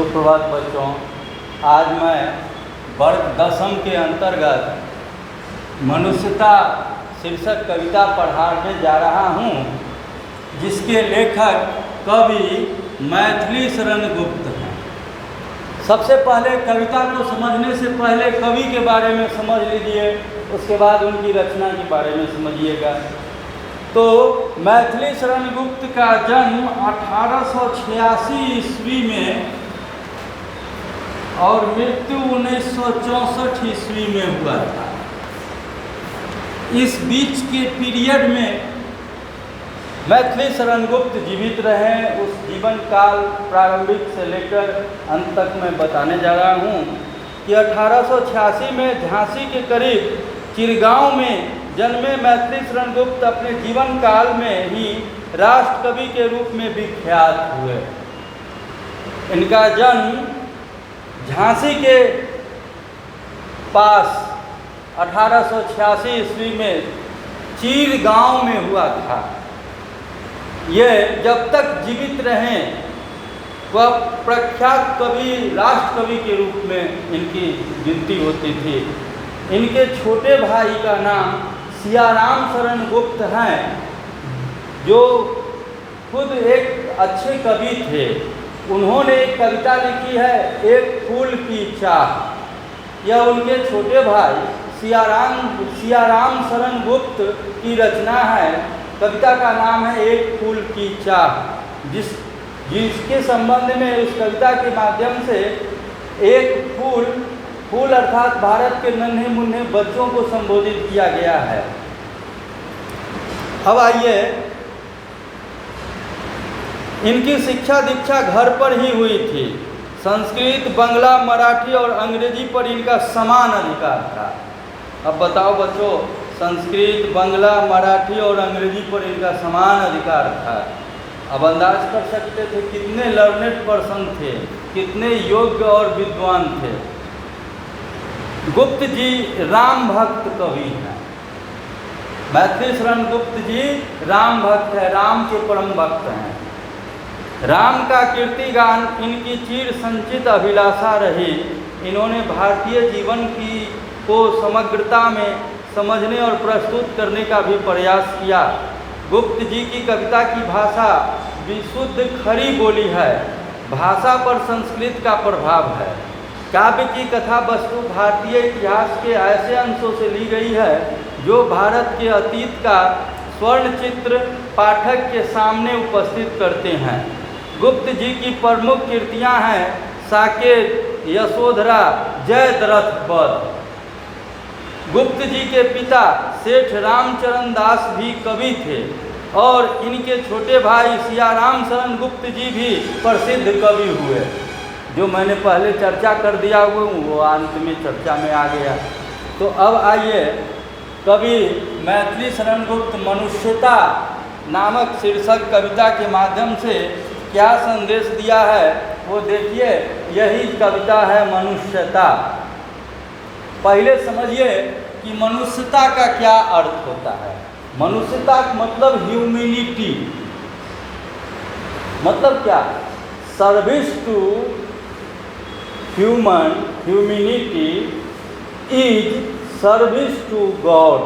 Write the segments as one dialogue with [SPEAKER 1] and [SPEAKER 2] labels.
[SPEAKER 1] सुप्रभात बच्चों। आज मैं वर्ग 10वीं के अंतर्गत मनुष्यता शीर्षक कविता पढ़ाने जा रहा हूँ, जिसके लेखक कवि मैथिली शरण गुप्त हैं। सबसे पहले कविता को समझने से पहले कवि के बारे में समझ लीजिए, उसके बाद उनकी रचना के बारे में समझिएगा। तो मैथिली शरण गुप्त का जन्म 1886 ईस्वी में और मृत्यु 1964 ईस्वी में हुआ था। इस बीच के पीरियड में मैथिली शरण गुप्त जीवित रहे। उस जीवन काल प्रारंभिक से लेकर अंत तक मैं बताने जा रहा हूँ कि 1886 में झांसी के करीब चिरगांव में जन्मे मैथिली शरण गुप्त अपने जीवन काल में ही राष्ट्र कवि के रूप में विख्यात हुए। इनका जन्म झांसी के पास 1886 ईस्वी में चीर गांव में हुआ था। ये जब तक जीवित रहें वह प्रख्यात कवि, राष्ट्र कवि के रूप में इनकी गिनती होती थी। इनके छोटे भाई का नाम सियाराम शरण गुप्त हैं, जो खुद एक अच्छे कवि थे। उन्होंने एक कविता लिखी है, एक फूल की चाह। यह उनके छोटे भाई सियाराम शरण गुप्त की रचना है। कविता का नाम है एक फूल की चाह, जिसके संबंध में उस कविता के माध्यम से एक फूल अर्थात भारत के नन्हे मुन्ने बच्चों को संबोधित किया गया है। अब आइए, इनकी शिक्षा दीक्षा घर पर ही हुई थी। संस्कृत, बांग्ला, मराठी और अंग्रेजी पर इनका समान अधिकार था। अब बताओ बच्चों, संस्कृत, बांग्ला, मराठी और अंग्रेजी पर इनका समान अधिकार था। अब अंदाज कर सकते थे कितने लर्नेड पर्सन थे, कितने योग्य और विद्वान थे। गुप्त जी राम भक्त कवि हैं। मैथिली शरण गुप्त जी राम भक्त है, राम के परम भक्त हैं। राम का कीर्तिगान इनकी चिर संचित अभिलाषा रही। इन्होंने भारतीय जीवन को समग्रता में समझने और प्रस्तुत करने का भी प्रयास किया। गुप्त जी की कविता की भाषा विशुद्ध खरी बोली है। भाषा पर संस्कृत का प्रभाव है। काव्य की कथा वस्तु भारतीय इतिहास के ऐसे अंशों से ली गई है जो भारत के अतीत का स्वर्ण चित्र पाठक के सामने उपस्थित करते हैं। गुप्त जी की प्रमुख कृतियां हैं साकेत, यशोधरा, जयद्रथ पद। गुप्त जी के पिता सेठ रामचरण दास भी कवि थे और इनके छोटे भाई सियाराम शरण गुप्त जी भी प्रसिद्ध कवि हुए। जो मैंने पहले चर्चा कर दिया वो अंत में चर्चा में आ गया। तो अब आइए, कवि मैथिली शरण गुप्त मनुष्यता नामक शीर्षक कविता के माध्यम से क्या संदेश दिया है वो देखिए। यही कविता है मनुष्यता। पहले समझिए कि मनुष्यता का क्या अर्थ होता है। मनुष्यता मतलब ह्यूमैनिटी, मतलब क्या? Service to humanity is service to God.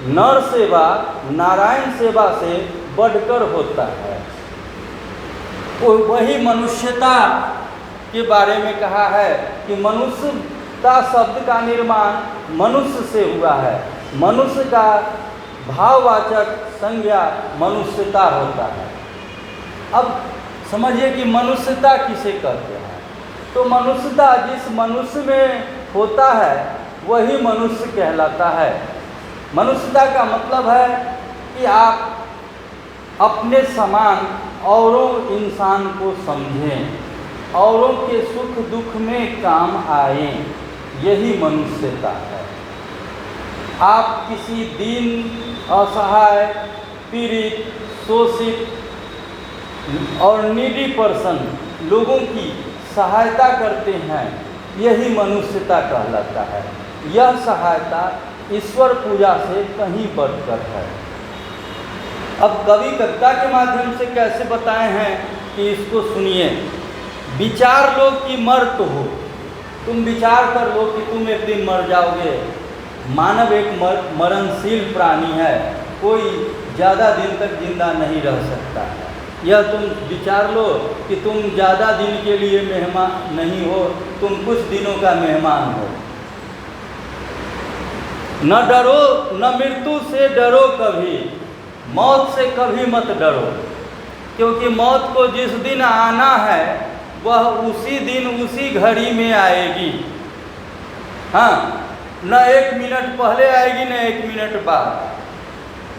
[SPEAKER 1] नर सेवा नारायण सेवा से बढ़कर होता है। तो वही मनुष्यता के बारे में कहा है कि मनुष्यता शब्द का निर्माण मनुष्य से हुआ है। मनुष्य का भाववाचक संज्ञा मनुष्यता होता है। अब समझिए कि मनुष्यता किसे कहते हैं। तो मनुष्यता जिस मनुष्य में होता है वही मनुष्य कहलाता है। मनुष्यता का मतलब है कि आप अपने समान औरों इंसान को समझें, औरों के सुख दुख में काम आएं। यही मनुष्यता है। आप किसी दीन, असहाय, पीड़ित, शोषित और नीडी पर्सन लोगों की सहायता करते हैं, यही मनुष्यता कहलाता है। यह सहायता ईश्वर पूजा से कहीं बढ़कर है। अब कवि कविता के माध्यम से कैसे बताए हैं कि इसको सुनिए। विचार लो कि मर्त हो, तुम विचार कर लो कि तुम एक दिन मर जाओगे। मानव एक मरणशील प्राणी है, कोई ज़्यादा दिन तक जिंदा नहीं रह सकता है। यह तुम विचार लो कि तुम ज़्यादा दिन के लिए मेहमान नहीं हो, तुम कुछ दिनों का मेहमान हो। न डरो, न मृत्यु से डरो कभी, मौत से कभी मत डरो, क्योंकि मौत को जिस दिन आना है वह उसी दिन उसी घड़ी में आएगी। हाँ, न 1 मिनट पहले आएगी न 1 मिनट बाद,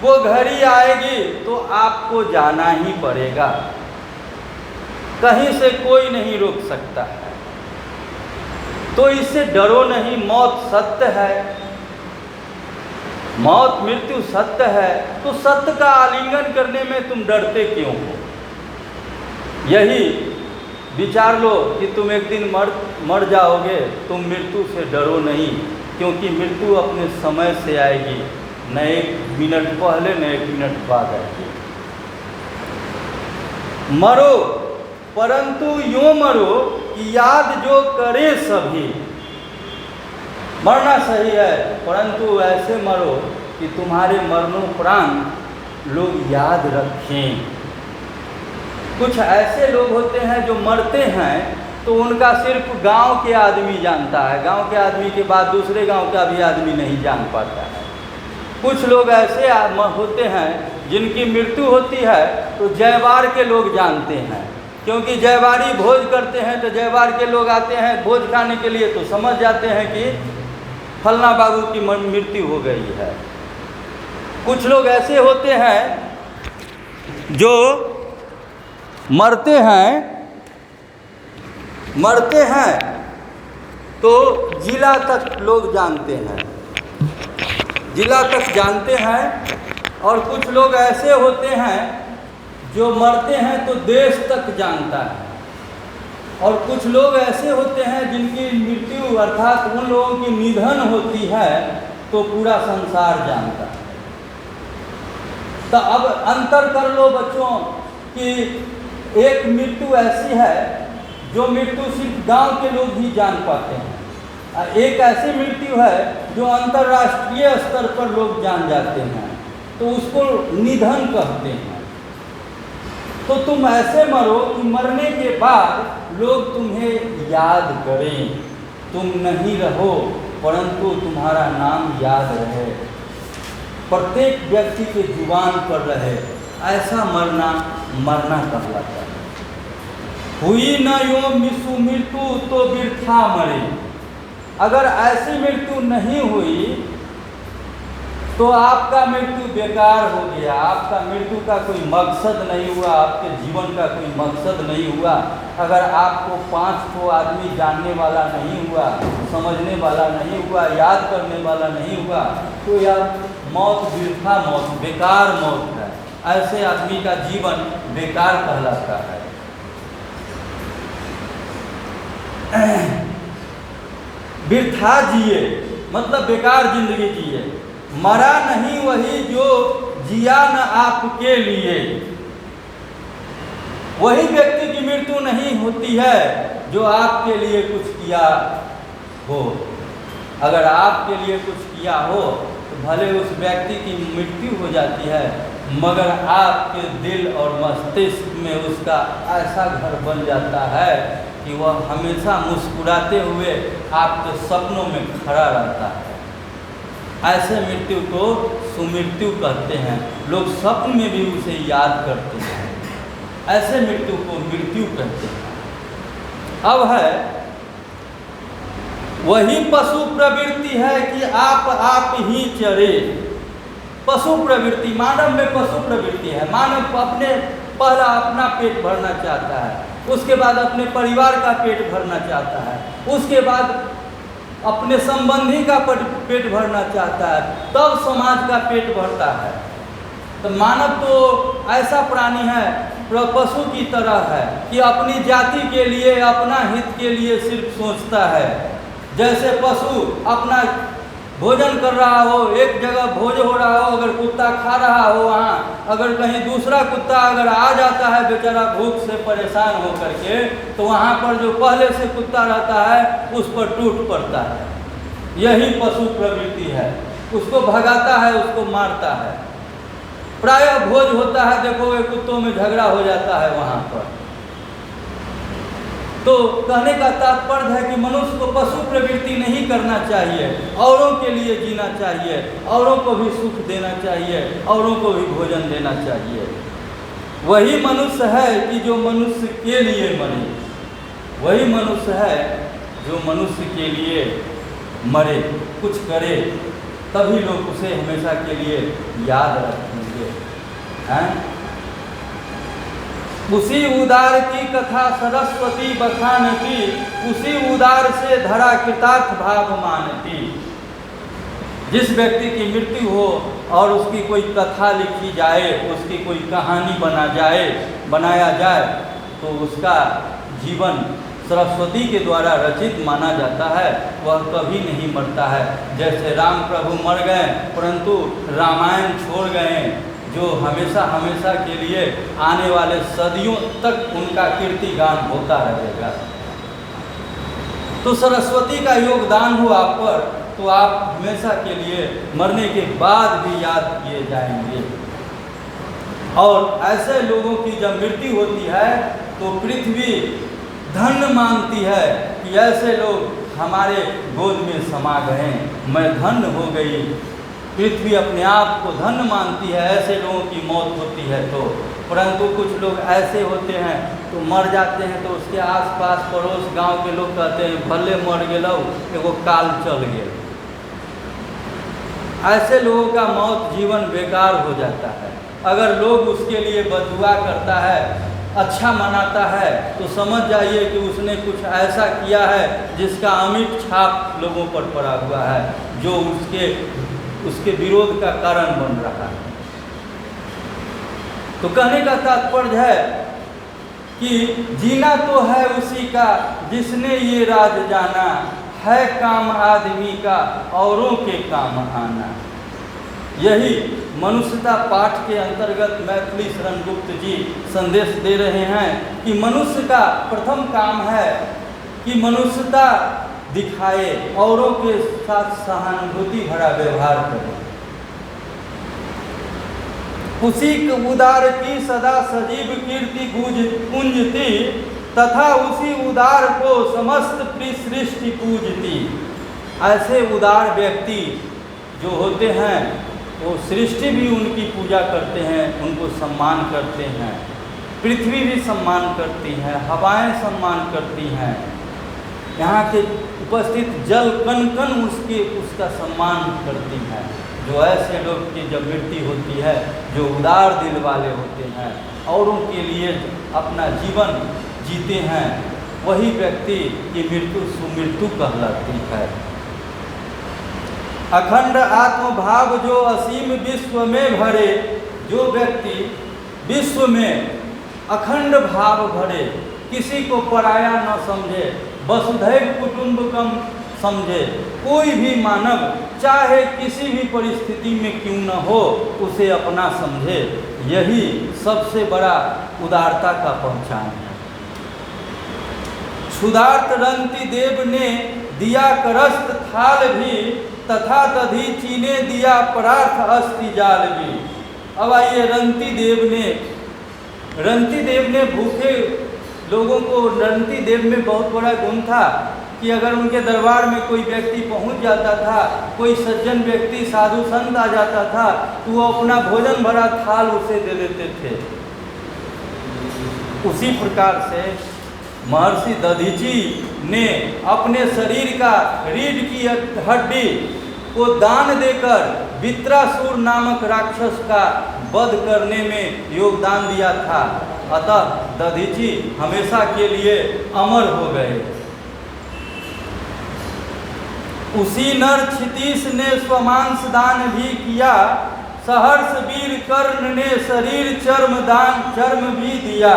[SPEAKER 1] वो घड़ी आएगी तो आपको जाना ही पड़ेगा, कहीं से कोई नहीं रोक सकता है। तो इससे डरो नहीं, मौत सत्य है, मौत मृत्यु सत्य है, तो सत्य का आलिंगन करने में तुम डरते क्यों हो? यही विचार लो कि तुम एक दिन मर जाओगे, तुम मृत्यु से डरो नहीं, क्योंकि मृत्यु अपने समय से आएगी, न 1 मिनट पहले न 1 मिनट बाद आएगी। मरो परंतु यूं मरो कि याद जो करे सभी। मरना सही है, परंतु ऐसे मरो कि तुम्हारे मरणोपरांत लोग याद रखें। कुछ ऐसे लोग होते हैं जो मरते हैं तो उनका सिर्फ गांव के आदमी जानता है, गांव के आदमी के बाद दूसरे गांव का भी आदमी नहीं जान पाता है। कुछ लोग ऐसे होते हैं जिनकी मृत्यु होती है तो जयवार के लोग जानते हैं, क्योंकि जयवारी भोज करते हैं तो जयवार के लोग आते हैं भोज खाने के लिए, तो समझ जाते हैं कि फलना बाबू की मृत्यु हो गई है। कुछ लोग ऐसे होते हैं जो मरते हैं तो जिला तक लोग जानते हैं, जिला तक जानते हैं। और कुछ लोग ऐसे होते हैं जो मरते हैं तो देश तक जानता है। और कुछ लोग ऐसे होते हैं जिनकी मृत्यु अर्थात उन लोगों की निधन होती है तो पूरा संसार जानता है। तो अब अंतर कर लो बच्चों कि एक मृत्यु ऐसी है जो मृत्यु सिर्फ गांव के लोग ही जान पाते हैं, एक ऐसी मृत्यु है जो अंतर्राष्ट्रीय स्तर पर लोग जान जाते हैं, तो उसको निधन कहते हैं। तो तुम ऐसे मरो कि मरने के बाद लोग तुम्हें याद करें, तुम नहीं रहो परंतु तुम्हारा नाम याद रहे, प्रत्येक व्यक्ति के जुबान पर रहे। ऐसा मरना कहलाता है। हुई न यो मृत्यु तो वृथा मरे। अगर ऐसी मृत्यु नहीं हुई तो आपका मृत्यु बेकार हो गया, आपका मृत्यु का कोई मकसद नहीं हुआ, आपके जीवन का कोई मकसद नहीं हुआ। अगर आपको 5 आदमी जानने वाला नहीं हुआ, समझने वाला नहीं हुआ, याद करने वाला नहीं हुआ, तो यह मौत वृथा मौत, बेकार मौत है। ऐसे आदमी का जीवन बेकार कहलाता है। वृथा जिए मतलब बेकार जिंदगी जिए। मरा नहीं वही जो जिया न आपके लिए। वही व्यक्ति की मृत्यु नहीं होती है जो आपके लिए कुछ किया हो। अगर आपके लिए कुछ किया हो तो भले उस व्यक्ति की मृत्यु हो जाती है, मगर आपके दिल और मस्तिष्क में उसका ऐसा घर बन जाता है कि वह हमेशा मुस्कुराते हुए आपके सपनों में खड़ा रहता है। ऐसे मृत्यु को सुमृत्यु कहते हैं। लोग स्वप्न में भी उसे याद करते हैं। ऐसे मृत्यु को मृत्यु कहते हैं। अब है वही पशु प्रवृत्ति है कि आप ही चरे। पशु प्रवृत्ति, मानव में पशु प्रवृत्ति है। मानव पहला अपना पेट भरना चाहता है, उसके बाद अपने परिवार का पेट भरना चाहता है, उसके बाद अपने संबंधी का पेट भरना चाहता है, तब समाज का पेट भरता है। तो मानव तो ऐसा प्राणी है, पशु की तरह है कि अपनी जाति के लिए, अपना हित के लिए सिर्फ सोचता है। जैसे पशु अपना भोजन कर रहा हो, एक जगह भोज हो रहा हो, अगर कुत्ता खा रहा हो वहाँ, अगर कहीं दूसरा कुत्ता अगर आ जाता है बेचारा भूख से परेशान हो करके, तो वहाँ पर जो पहले से कुत्ता रहता है उस पर टूट पड़ता है। यही पशु प्रवृत्ति है, उसको भगाता है, उसको मारता है। प्रायः भोज होता है, देखो ये कुत्तों में झगड़ा हो जाता है वहाँ पर। तो कहने का तात्पर्य है कि मनुष्य को पशु प्रवृत्ति नहीं करना चाहिए, औरों के लिए जीना चाहिए, औरों को भी सुख देना चाहिए, औरों को भी भोजन देना चाहिए। वही मनुष्य है कि जो मनुष्य के लिए मरे, वही मनुष्य है जो मनुष्य के लिए मरे, कुछ करे, तभी लोग उसे हमेशा के लिए याद रखेंगे। हैं? उसी उदार की कथा सरस्वती बखानती, उसी उदार से धरा कृतार्थ भाव मानती। जिस व्यक्ति की मृत्यु हो और उसकी कोई कथा लिखी जाए, उसकी कोई कहानी बनाया जाए, तो उसका जीवन सरस्वती के द्वारा रचित माना जाता है, वह कभी नहीं मरता है। जैसे राम प्रभु मर गए परंतु रामायण छोड़ गए, जो हमेशा हमेशा के लिए आने वाले सदियों तक उनका कीर्ति गान होता रहेगा। तो सरस्वती का योगदान हो आप पर, तो आप हमेशा के लिए मरने के बाद भी याद किए जाएंगे। और ऐसे लोगों की जब मृत्यु होती है तो पृथ्वी धन्य मानती है कि ऐसे लोग हमारे गोद में समा गए, मैं धन्य हो गई। पृथ्वी अपने आप को धन्य मानती है ऐसे लोगों की मौत होती है तो। परंतु कुछ लोग ऐसे होते हैं तो मर जाते हैं, तो उसके आसपास पड़ोस गांव के लोग कहते हैं भले मर गेलौ, एगो काल चल गए। ऐसे लोगों का मौत जीवन बेकार हो जाता है। अगर लोग उसके लिए बददुआ करता है, अच्छा मनाता है, तो समझ जाइए कि उसने कुछ ऐसा किया है जिसका अमिट छाप लोगों पर पड़ा हुआ है, जो उसके विरोध का कारण बन रहा है। तो कहने का तात्पर्य है कि जीना तो है उसी का जिसने ये राज जाना, है काम आदमी का औरों के काम आना। यही मनुष्यता पाठ के अंतर्गत मैथिली शरण गुप्त जी संदेश दे रहे हैं कि मनुष्य का प्रथम काम है कि मनुष्यता दिखाए, औरों के साथ सहानुभूति भरा व्यवहार करे। उसी उदार की सदा सजीव कीर्ति पूंजती, तथा उसी उदार को समस्त सृष्टि पूजती। ऐसे उदार व्यक्ति जो होते हैं वो सृष्टि भी उनकी पूजा करते हैं, उनको सम्मान करते हैं। पृथ्वी भी सम्मान करती है, हवाएं सम्मान करती हैं, यहाँ के उपस्थित जल कण कण उसका सम्मान करती हैं। जो ऐसे लोग की जब मृत्यु होती है, जो उदार दिल वाले होते हैं, औरों के लिए अपना जीवन जीते हैं, वही व्यक्ति की मृत्यु सुमृत्यु कहलाती है। अखंड आत्मभाव जो असीम विश्व में भरे, जो व्यक्ति विश्व में अखंड भाव भरे, किसी को पराया न समझे, वसुधैव कुटुंबकम समझे, कोई भी मानव चाहे किसी भी परिस्थिति में क्यों न हो उसे अपना समझे, यही सबसे बड़ा उदारता का पहचान है। क्षुधार्त रंति देव ने दिया करस्त थाल भी, तथा तधी चीने दिया परार्थ अस्ति जाल भी। अब आइए, रंति देव ने भूखे लोगों को, रंति देव में बहुत बड़ा गुण था कि अगर उनके दरबार में कोई व्यक्ति पहुंच जाता था, कोई सज्जन व्यक्ति साधु संत आ जाता था, तो वो अपना भोजन भरा थाल उसे दे देते थे। उसी प्रकार से महर्षि दधीची ने अपने शरीर का रीढ़ की हड्डी को दान देकर वित्रासुर नामक राक्षस का वध करने में योगदान दिया था। अतः दधीची हमेशा के लिए अमर हो गए। उसी नर क्षितीश ने स्वमांस दान भी किया, सहर्ष वीर कर्ण ने शरीर चर्म भी दिया।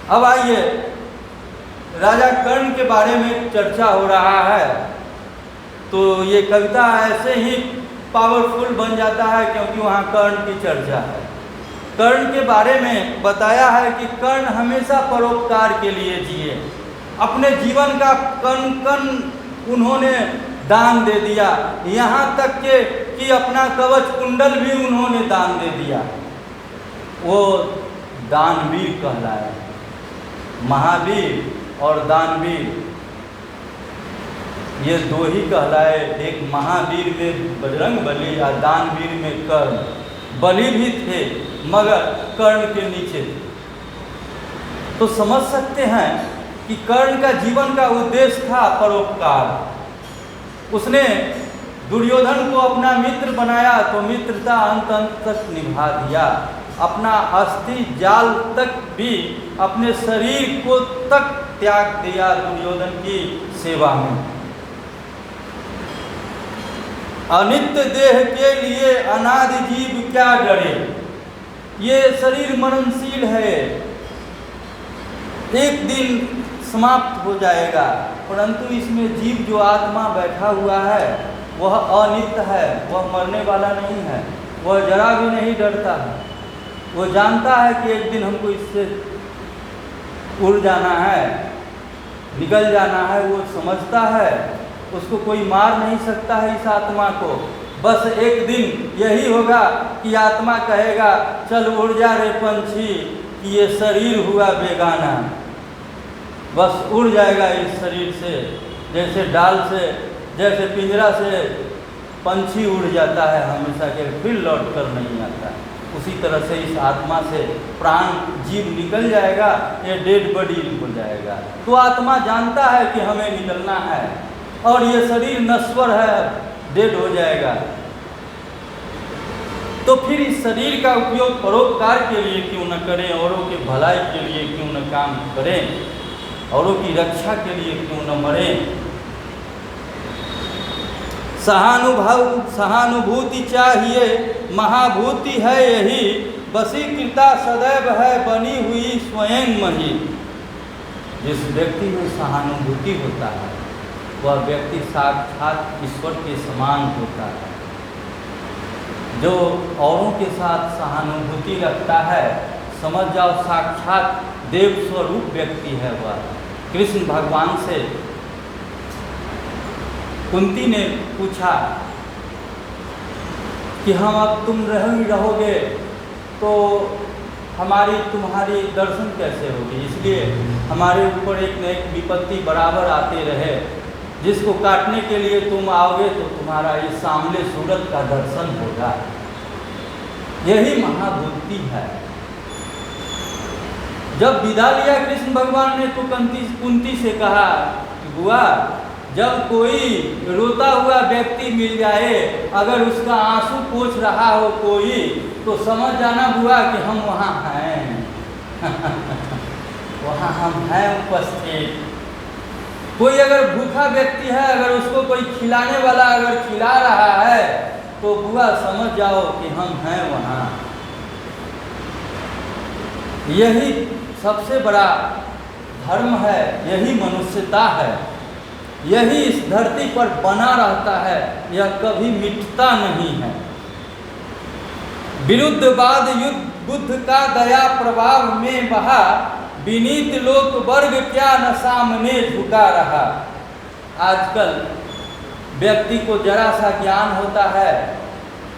[SPEAKER 1] अब आइए, राजा कर्ण के बारे में चर्चा हो रहा है तो ये कविता ऐसे ही पावरफुल बन जाता है क्योंकि वहाँ कर्ण की चर्चा है। कर्ण के बारे में बताया है कि कर्ण हमेशा परोपकार के लिए जिए, अपने जीवन का कण कण उन्होंने दान दे दिया, यहाँ तक के कि अपना कवच कुंडल भी उन्होंने दान दे दिया। वो दानवीर कहलाए। महावीर और दानवीर ये दो ही कहलाए। एक महावीर में बजरंगबली और दानवीर में कर्ण। बलि भी थे मगर कर्ण के नीचे थे। तो समझ सकते हैं कि कर्ण का जीवन का उद्देश्य था परोपकार। उसने दुर्योधन को अपना मित्र बनाया तो मित्रता अंत अंत तक निभा दिया। अपना अस्थि जाल तक भी, अपने शरीर को तक त्याग दिया दुर्योधन की सेवा में। अनित्य देह के लिए अनादि जीव क्या डरे। ये शरीर मरणशील है, एक दिन समाप्त हो जाएगा, परंतु इसमें जीव जो आत्मा बैठा हुआ है वह अनित्य है, वह मरने वाला नहीं है, वह जरा भी नहीं डरता है। वो जानता है कि एक दिन हमको इससे उड़ जाना है, निकल जाना है। वो समझता है, उसको कोई मार नहीं सकता है इस आत्मा को। बस एक दिन यही होगा कि आत्मा कहेगा चल उड़ जा रे पंछी, कि ये शरीर हुआ बेगाना। बस उड़ जाएगा इस शरीर से, जैसे डाल से, जैसे पिंजरा से पंछी उड़ जाता है हमेशा के, फिर लौट कर नहीं आता। उसी तरह से इस आत्मा से प्राण जीव निकल जाएगा, ये डेड बॉडी हो जाएगा। तो आत्मा जानता है कि हमें निकलना है और ये शरीर नश्वर है, डेड हो जाएगा। तो फिर इस शरीर का उपयोग परोपकार के लिए क्यों न करें, औरों के भलाई के लिए क्यों न काम करें, औरों की रक्षा के लिए क्यों न मरें। सहानुभूति चाहिए, महाभूति है यही, वशीकृता सदैव है बनी हुई स्वयं मही। जिस व्यक्ति में सहानुभूति होता है वह व्यक्ति साक्षात ईश्वर के समान होता है। जो औरों के साथ सहानुभूति रखता है, समझ जाओ साक्षात देव स्वरूप व्यक्ति है वह। कृष्ण भगवान से कुंती ने पूछा कि हम अब तुम रहोगे तो हमारी तुम्हारी दर्शन कैसे होगी, इसलिए हमारे ऊपर एक न एक विपत्ति बराबर आते रहे। जिसको काटने के लिए तुम आओगे तो तुम्हारा इस सामने सूरत का दर्शन होगा। यही महाभूति है। जब विदा लिया कृष्ण भगवान ने तो कुंती से कहा कि बुआ, जब कोई रोता हुआ व्यक्ति मिल जाए, अगर उसका आंसू पोंछ रहा हो कोई, तो समझ जाना बुआ कि हम वहाँ हैं। वहाँ हम हैं उपस्थित। कोई अगर भूखा व्यक्ति है, अगर उसको कोई खिलाने वाला अगर खिला रहा है, तो बुआ समझ जाओ कि हम हैं वहाँ। यही सबसे बड़ा धर्म है, यही मनुष्यता है, यही इस धरती पर बना रहता है, यह कभी मिटता नहीं है। विरुद्धवाद युद्ध बुद्ध का दया प्रभाव में बहा, विनीत लोक वर्ग क्या न सामने झुका रहा। आजकल व्यक्ति को जरा सा ज्ञान होता है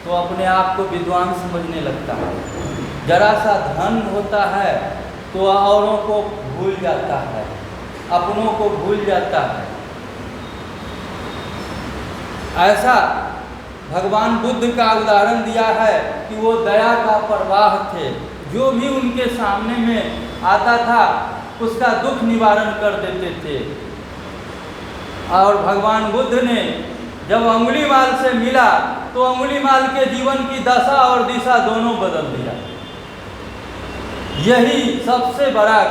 [SPEAKER 1] तो अपने आप को विद्वान समझने लगता है, जरा सा धन होता है तो औरों को भूल जाता है, अपनों को भूल जाता है। ऐसा भगवान बुद्ध का उदाहरण दिया है कि वो दया का प्रवाह थे। जो भी उनके सामने में आता था उसका दुख निवारण कर देते थे। और भगवान बुद्ध ने जब अंगुलीमाल से मिला तो अंगुलीमाल के जीवन की दशा और दिशा दोनों बदल दिया। यही सबसे बड़ा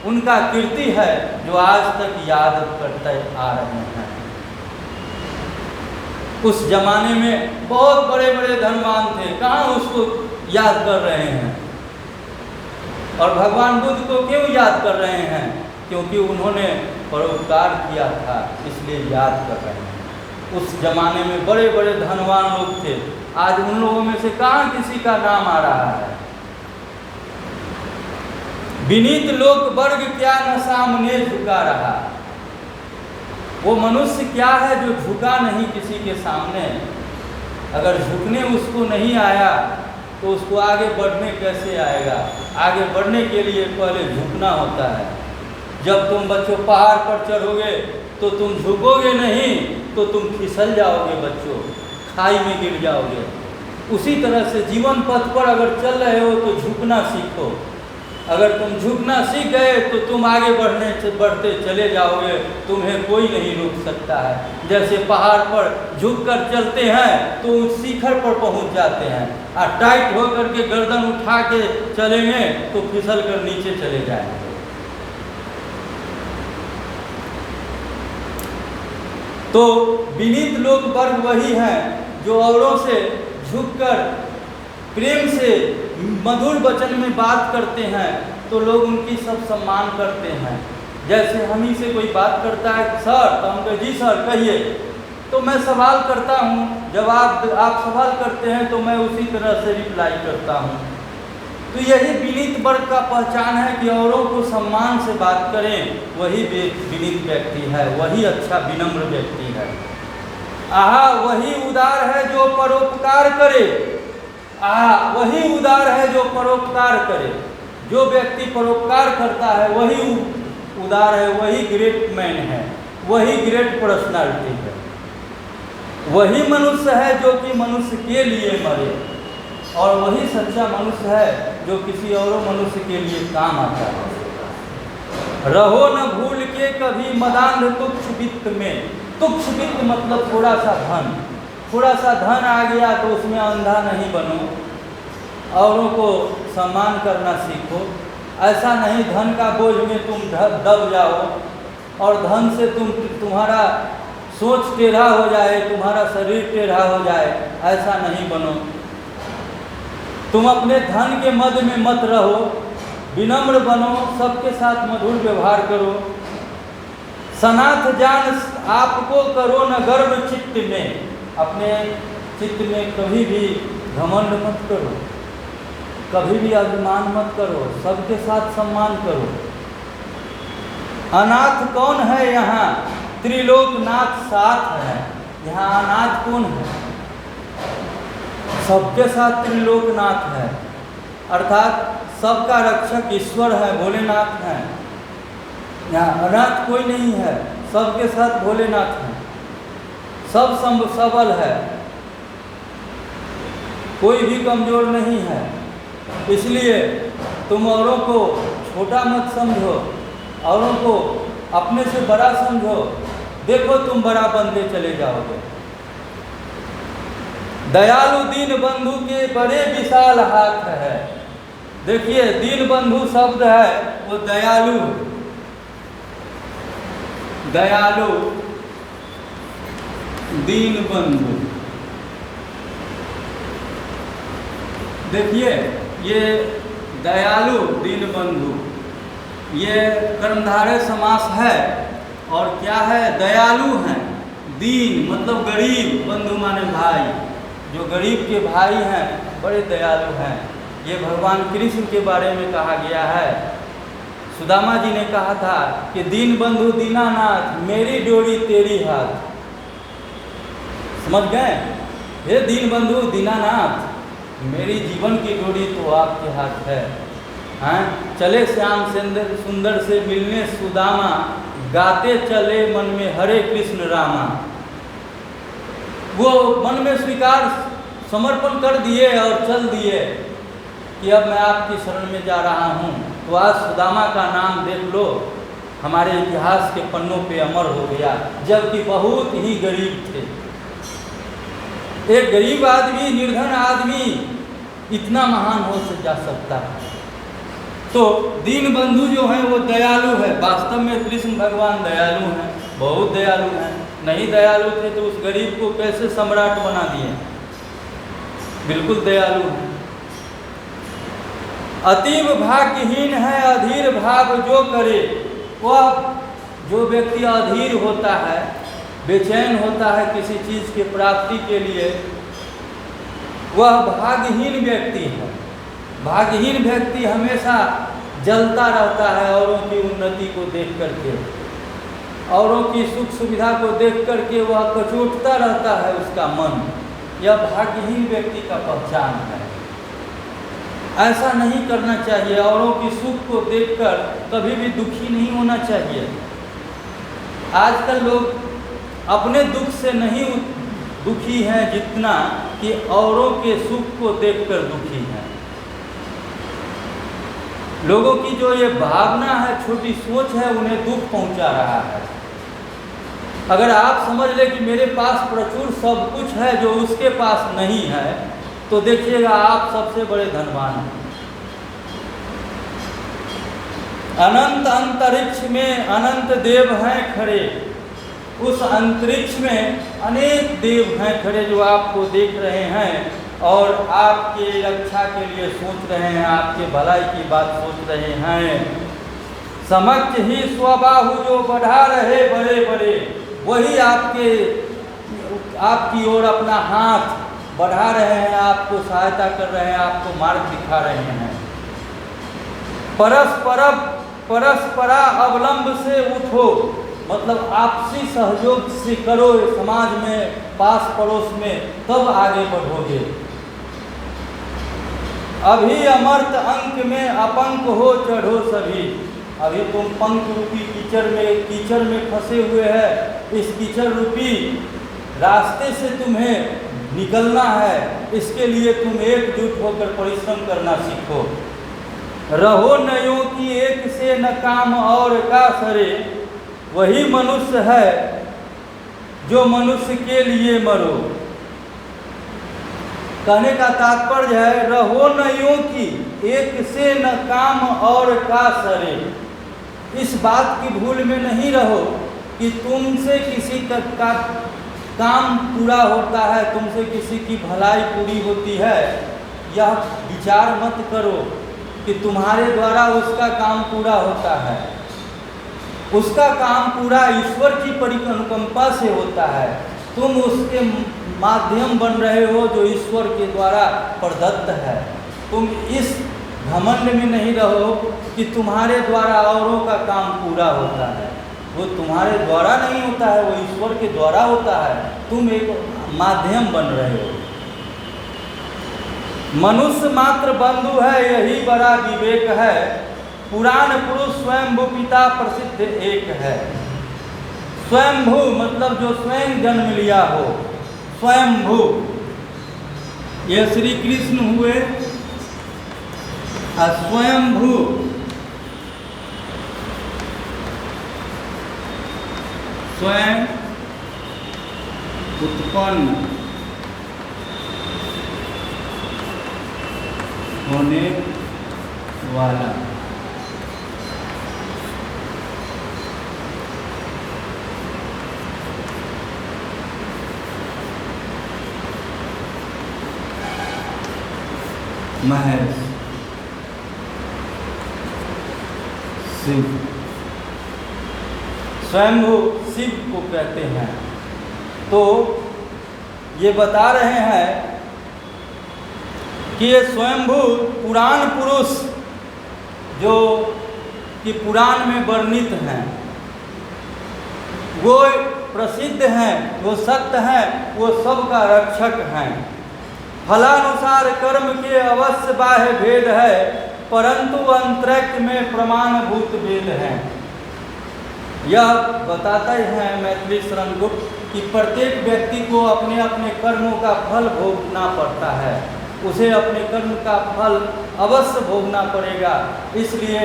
[SPEAKER 1] उनका कीर्ति है जो आज तक याद करते आ रहे हैं। उस जमाने में बहुत बड़े बड़े धनवान थे, कहाँ उसको याद कर रहे हैं। और भगवान बुद्ध को क्यों याद कर रहे हैं? क्योंकि उन्होंने परोपकार किया था, इसलिए याद कर रहे हैं। उस जमाने में बड़े बड़े धनवान लोग थे, आज उन लोगों में से कहाँ किसी का नाम आ रहा है। विनीत लोक वर्ग क्या न सामने झुका रहा। वो मनुष्य क्या है जो झुका नहीं किसी के सामने। अगर झुकने उसको नहीं आया तो उसको आगे बढ़ने कैसे आएगा। आगे बढ़ने के लिए पहले झुकना होता है। जब तुम बच्चों पहाड़ पर चढ़ोगे तो तुम झुकोगे नहीं तो तुम फिसल जाओगे, बच्चों खाई में गिर जाओगे। उसी तरह से जीवन पथ पर अगर चल रहे हो तो झुकना सीखो। अगर तुम झुकना सीख गए तो तुम आगे बढ़ते चले जाओगे, तुम्हें कोई नहीं रोक सकता है। जैसे पहाड़ पर झुककर चलते हैं तो उस शिखर पर पहुंच जाते हैं, और टाइट होकर के गर्दन उठा के चलेंगे तो फिसल कर नीचे चले जाएंगे। तो विनीत लोग वर्ग वही हैं जो औरों से झुककर प्रेम से मधुर वचन में बात करते हैं तो लोग उनकी सब सम्मान करते हैं। जैसे हम ही से कोई बात करता है सर, तो हम कहें जी सर कहिए, तो मैं सवाल करता हूँ, जब आप सवाल करते हैं तो मैं उसी तरह से रिप्लाई करता हूँ। तो यही विनीत वर्ग का पहचान है कि औरों को सम्मान से बात करें, वही विनीत व्यक्ति है, वही अच्छा विनम्र व्यक्ति है। आहा वही उदार है जो परोपकार करे। वही उदार है जो परोपकार करे। जो व्यक्ति परोपकार करता है वही उदार है, वही ग्रेट मैन है, वही ग्रेट पर्सनालिटी है। वही मनुष्य है जो कि मनुष्य के लिए मरे, और वही सच्चा मनुष्य है जो किसी और मनुष्य के लिए काम आता है। रहो न भूल के कभी मदान तुच्छ वित्त में। तुच्छ वित्त मतलब थोड़ा सा धन। थोड़ा सा धन आ गया तो उसमें अंधा नहीं बनो, औरों को सम्मान करना सीखो। ऐसा नहीं धन का बोझ में तुम दब जाओ और धन से तुम्हारा सोच टेढ़ा हो जाए, तुम्हारा शरीर टेढ़ा हो जाए, ऐसा नहीं बनो। तुम अपने धन के मद में मत रहो, विनम्र बनो, सबके साथ मधुर व्यवहार करो। सनाथ जान आपको करो न गर्व चित्त में। अपने चित्त में कभी भी घमंड मत करो, कभी भी अभिमान मत करो, सबके साथ सम्मान करो। अनाथ कौन है यहाँ, त्रिलोकनाथ साथ है। यहाँ अनाथ कौन है, सबके साथ त्रिलोकनाथ है, अर्थात सबका रक्षक ईश्वर है, भोलेनाथ हैं। यहाँ अनाथ कोई नहीं है, सबके साथ भोलेनाथ हैं। सब सबल है, कोई भी कमजोर नहीं है। इसलिए तुम औरों को छोटा मत समझो, औरों को अपने से बड़ा समझो। देखो तुम बड़ा बनते चले जाओगे। दयालु दीन बंधु के बड़े विशाल हाथ है। देखिए दीन बंधु शब्द है वो दयालु, दयालु दीन बंधु। देखिए ये दयालु दीन बंधु ये कर्मधारय समास है, और क्या है दयालु हैं। दीन मतलब गरीब, बंधु माने भाई, जो गरीब के भाई हैं बड़े दयालु हैं। ये भगवान कृष्ण के बारे में कहा गया है। सुदामा जी ने कहा था कि दीन बंधु दीनानाथ मेरी डोरी तेरी हाथ। समझ गए, हे दीन बंधु दीनानाथ मेरी जीवन की डोरी तो आपके हाथ है। हाँ चले श्याम सुंदर से मिलने सुदामा, गाते चले मन में हरे कृष्ण रामा। वो मन में स्वीकार समर्पण कर दिए और चल दिए कि अब मैं आपकी शरण में जा रहा हूँ। तो आज सुदामा का नाम देख लो, हमारे इतिहास के पन्नों पे अमर हो गया, जबकि बहुत ही गरीब थे। एक गरीब आदमी, निर्धन आदमी इतना महान हो से जा सकता है। तो दीन बंधु जो हैं वो दयालु है। वास्तव में कृष्ण भगवान दयालु हैं, बहुत दयालु हैं। नहीं दयालु थे तो उस गरीब को कैसे सम्राट बना दिए। बिल्कुल दयालु हैं। अतीब भाग्यहीन है अधीर भाव जो करे। वह जो व्यक्ति अधीर होता है, बेचैन होता है किसी चीज़ की प्राप्ति के लिए, वह भाग्यहीन व्यक्ति है। भाग्यहीन व्यक्ति हमेशा जलता रहता है औरों की उन्नति को देख करके, औरों की सुख सुविधा को देख करके वह कचोटता रहता है उसका मन। यह भाग्यहीन व्यक्ति का पहचान है। ऐसा नहीं करना चाहिए। औरों की सुख को देखकर कभी भी दुखी नहीं होना चाहिए। आजकल लोग अपने दुख से नहीं दुखी हैं जितना कि औरों के सुख को देखकर दुखी हैं। लोगों की जो ये भावना है, छोटी सोच है, उन्हें दुख पहुंचा रहा है। अगर आप समझ लें कि मेरे पास प्रचुर सब कुछ है जो उसके पास नहीं है, तो देखिएगा आप सबसे बड़े धनवान हैं। अनंत अंतरिक्ष में अनंत देव हैं खड़े, उस अंतरिक्ष में अनेक देव हैं खड़े जो आपको देख रहे हैं और आपके रक्षा के लिए सोच रहे हैं, आपके भलाई की बात सोच रहे हैं। समक्ष ही स्वबाहु जो बढ़ा रहे बड़े बड़े, वही आपकी ओर अपना हाथ बढ़ा रहे हैं, आपको सहायता कर रहे हैं, आपको मार्ग दिखा रहे हैं। परस्परा अवलंब से उठो, मतलब आपसी सहयोग से करो समाज में, पास पड़ोस में, तब आगे बढ़ोगे। अभी अमर्त अंक में अपंक हो चढ़ो सभी। अभी तुम पंख रूपी कीचड़ में फंसे हुए हैं। इस कीचड़ रूपी रास्ते से तुम्हें निकलना है। इसके लिए तुम एकजुट होकर परिश्रम करना सीखो। रहो नयों की एक से न काम और का सरे, वही मनुष्य है जो मनुष्य के लिए मरो। कहने का तात्पर्य है, रहो नयों की एक से न काम और का सरे। इस बात की भूल में नहीं रहो कि तुमसे किसी का काम पूरा होता है, तुमसे किसी की भलाई पूरी होती है। यह विचार मत करो कि तुम्हारे द्वारा उसका काम पूरा होता है। उसका काम पूरा ईश्वर की परिकल्पना से होता है। तुम उसके माध्यम बन रहे हो जो ईश्वर के द्वारा प्रदत्त है। तुम इस घमंड में नहीं रहो कि तुम्हारे द्वारा औरों का काम पूरा होता है। वो तुम्हारे द्वारा नहीं होता है, वो ईश्वर के द्वारा होता है। तुम एक माध्यम बन रहे हो। मनुष्य मात्र बंधु है, यही बड़ा विवेक है। पुराण पुरुष स्वयंभू पिता प्रसिद्ध एक है। स्वयंभू मतलब जो स्वयं जन्म लिया हो, स्वयंभू। यह श्री कृष्ण हुए स्वयंभू। स्वयं उत्पन्न होने वाला। महेश शिव, स्वयंभू शिव को कहते हैं। तो ये बता रहे हैं कि ये स्वयंभू पुराण पुरुष जो कि पुराण में वर्णित हैं, वो प्रसिद्ध हैं, वो सत्य हैं, वो सबका रक्षक हैं। फलानुसार कर्म के अवश्य बाह्य भेद है, परंतु अंतरिक्ष में प्रमाणभूत भेद है। यह बताते हैं मैथिली शरण गुप्त कि प्रत्येक व्यक्ति को अपने अपने कर्मों का फल भोगना पड़ता है। उसे अपने कर्म का फल अवश्य भोगना पड़ेगा। इसलिए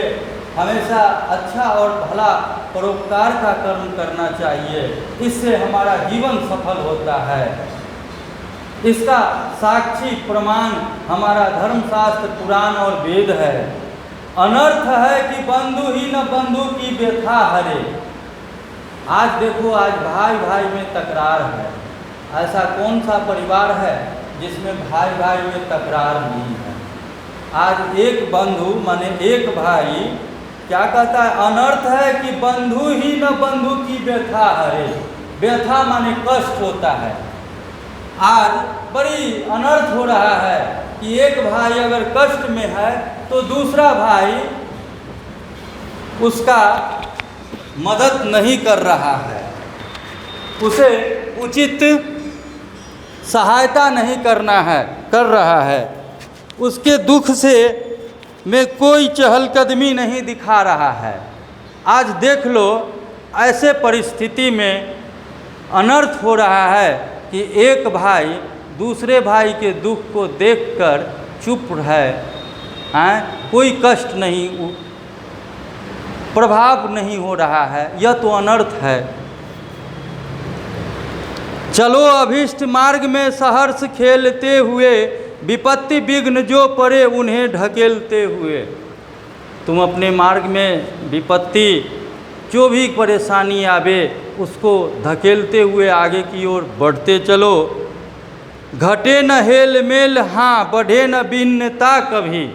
[SPEAKER 1] हमेशा अच्छा और भला परोपकार का कर्म करना चाहिए। इससे हमारा जीवन सफल होता है। इसका साक्षी प्रमाण हमारा धर्मशास्त्र, पुराण और वेद है। अनर्थ है कि बंधु ही न बंधु की व्यथा हरे। आज देखो, आज भाई भाई में तकरार है। ऐसा कौन सा परिवार है जिसमें भाई भाई में तकरार नहीं है? आज एक बंधु माने एक भाई क्या कहता है? अनर्थ है कि बंधु ही न बंधु की व्यथा हरे। व्यथा माने कष्ट होता है। आज बड़ी अनर्थ हो रहा है कि एक भाई अगर कष्ट में है तो दूसरा भाई उसका मदद नहीं कर रहा है, उसे उचित सहायता नहीं कर रहा है, उसके दुख से में कोई चहलकदमी नहीं दिखा रहा है। आज देख लो, ऐसे परिस्थिति में अनर्थ हो रहा है कि एक भाई दूसरे भाई के दुख को देखकर चुप है, कोई कष्ट नहीं, प्रभाव नहीं हो रहा है। यह तो अनर्थ है। चलो अभीष्ट मार्ग में सहर्ष खेलते हुए, विपत्ति विघ्न जो पड़े उन्हें ढकेलते हुए। तुम अपने मार्ग में विपत्ति जो भी परेशानी आवे उसको धकेलते हुए आगे की ओर बढ़ते चलो। घटे न हेल मेल, हाँ बढ़े न भिन्नता कभी।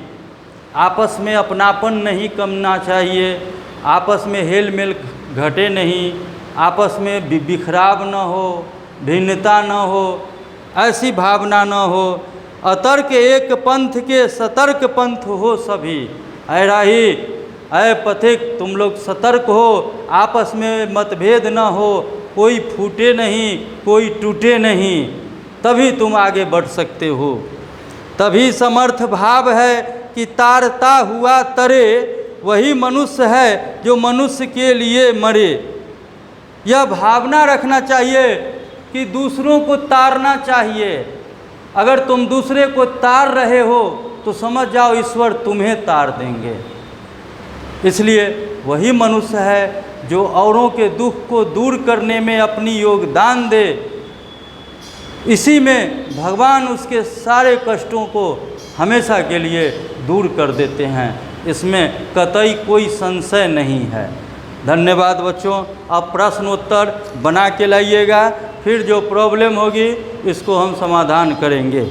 [SPEAKER 1] आपस में अपनापन नहीं कमना चाहिए, आपस में हेल मेल घटे नहीं, आपस में बिखराव न हो, भिन्नता न हो, ऐसी भावना न हो। अतर्क एक पंथ के सतर्क पंथ हो सभी। ऐ राही, ऐ पथिक, तुम लोग सतर्क हो, आपस में मतभेद न हो, कोई फूटे नहीं, कोई टूटे नहीं, तभी तुम आगे बढ़ सकते हो। तभी समर्थ भाव है कि तारता हुआ तरे, वही मनुष्य है जो मनुष्य के लिए मरे। यह भावना रखना चाहिए कि दूसरों को तारना चाहिए। अगर तुम दूसरे को तार रहे हो तो समझ जाओ ईश्वर तुम्हें तार देंगे। इसलिए वही मनुष्य है जो औरों के दुख को दूर करने में अपनी योगदान दे, इसी में भगवान उसके सारे कष्टों को हमेशा के लिए दूर कर देते हैं। इसमें कतई कोई संशय नहीं है। धन्यवाद बच्चों। अब प्रश्नोत्तर बना के लाइएगा, फिर जो प्रॉब्लम होगी इसको हम समाधान करेंगे।